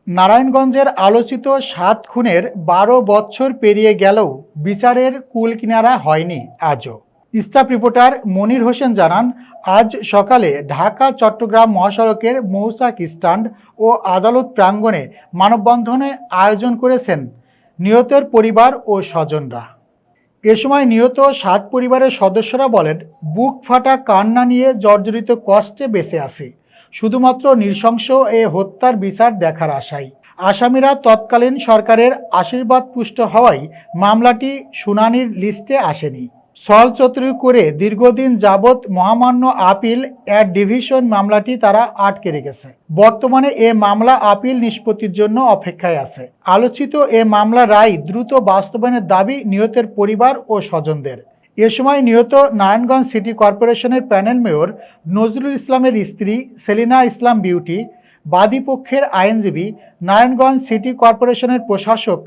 নারায়ণগঞ্জের আলোচিত ৭ খুনের ১২ বছর পেরিয়ে গেলেও বিচারের কূলকিনারা হয়নি আজও। স্টাফ রিপোর্টার মনির হোসেন জানান, আজ সকালে ঢাকা চট্টগ্রাম মহাসড়কের মৌচাক স্ট্যান্ড ও আদালত প্রাঙ্গণে মানববন্ধনে আয়োজন করেছেন নিহতের পরিবার ও স্বজনরা। এ সময় নিহত ৭ পরিবারের সদস্যরা বলেন, বুক ফাটা কান্না নিয়ে জর্জরিত কষ্টে বেঁচে আছে, শুধুমাত্র নৃশংস এ হত্যার বিচার দেখার আশায়। আসামিরা তৎকালীন সরকারের আশীর্বাদ পুষ্ট হওয়ায় মামলাটি শুনানির লিস্টে আসেনি। ছলচতুরি করে দীর্ঘদিন যাবৎ মহামান্য আপিল অ্যাড ডিভিশন মামলাটি তারা আটকে রেখেছে। বর্তমানে এ মামলা আপিল নিষ্পত্তির জন্য অপেক্ষায় আছে। আলোচিত এ মামলা রায় দ্রুত বাস্তবায়নের দাবি নিহতের পরিবার ও স্বজনদের। এ সময় নিহত নারায়ণগঞ্জ সিটি কর্পোরেশনের প্যানেল মেয়র নজরুল ইসলামের স্ত্রী সেলিনা ইসলাম বিউটি, বাদীপক্ষের আইনজীবী, নারায়ণগঞ্জ সিটি কর্পোরেশনের প্রশাসক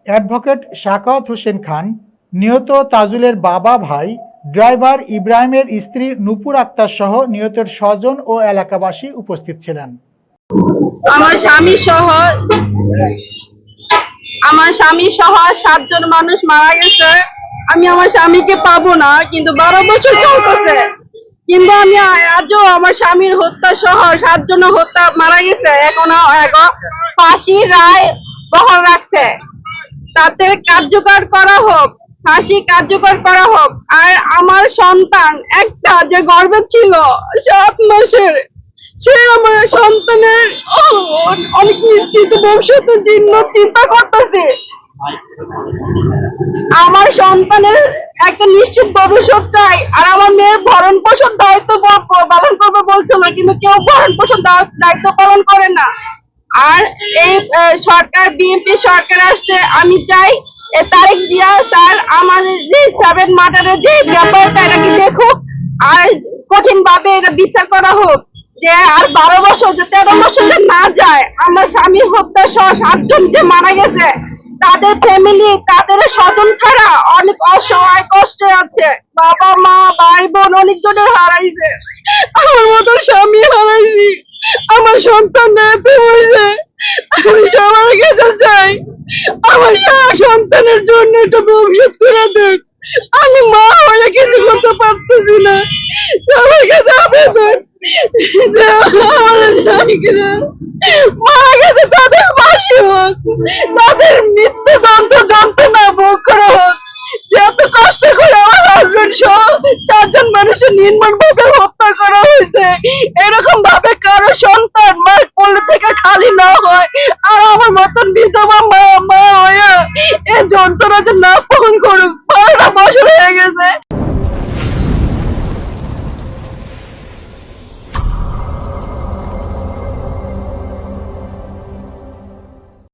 অ্যাডভোকেট সাখাওয়াত হোসেন খান, নিহত তাজুলের বাবা ভাই, ড্রাইভার ইব্রাহিমের স্ত্রী নূপুর আক্তার সহ নিহতের স্বজন ও এলাকাবাসী উপস্থিত ছিলেন। আমার স্বামী সহ ৭ জন মানুষ মারা গেছে। আমি আমার স্বামীকে পাবো না, কিন্তু ১২ বছর চলতেছে, কিন্তু আমি আজও আমার স্বামীর হত্যা সহ ৭ জন হত্যা মারা গেছে, এখনো ফাঁসি রায় বহাল রাখছে। তাতে কার্যকর করা হোক, ফাঁসি কার্যকর করা হোক। আর আমার সন্তান একটা যে গর্ভে ছিল ৭ মাসের, সে আমার সন্তানের অনেক নিশ্চিত ভবিষ্যতের জন্য চিন্তা করতেছে। আমার সন্তানের একটা নিশ্চিত ভবিষ্যৎ চাই। আর আমার মেয়ের ভরণ পোষণ দায়িত্ব পালন করবে বলছিল, কিন্তু কেউ ভরণ পোষণ দায়িত্ব পালন করে না। আর এই সরকার, বিএনপি সরকার আসছে, আমি চাই তারেক জিয়া স্যার আমাদের যে 7 মার্ডারের যে ব্যাপারটা এটাকে দেখুক, আর কঠিন ভাবে এটা বিচার করা হোক, যে আর 12 বছর যে 13 বছর না যায়। আমার স্বামী হত্যা সহ 7 জন যে মারা গেছে, তাদের ফ্যামিলি, তাদের স্বজন ছাড়া অনেক অসহায় কষ্টে আছে। বাবা মা ভাই বোন অনেকজনের হারাইছে, আমার মতন স্বামী হারাইছি, আমার সন্তান হয়েছে। আমি সবার কাছে চাই আমার সন্তানের জন্য একটু ভবিষ্যৎ করে দেন। আমি মা হয়ে কিছু করতে পারতেছি না, সবার কাছে আবেদন যে আমার স্বামীকে মারা গেছে তাদের ফাঁসি হোক, তাদের মৃত্যুদণ্ড যন্ত্রণা ভোগ করা হোক। যে এত কষ্ট করে আমার হাজবেন্ড সহ 7 জন মানুষের নির্মম ভাবে হত্যা করা হয়েছে, এরকম ভাবে কারো সন্তান মার কোলে থেকে খালি না হয়, আর আমার মতন বিধবা মা হয়ে এ যন্ত্রণা যে না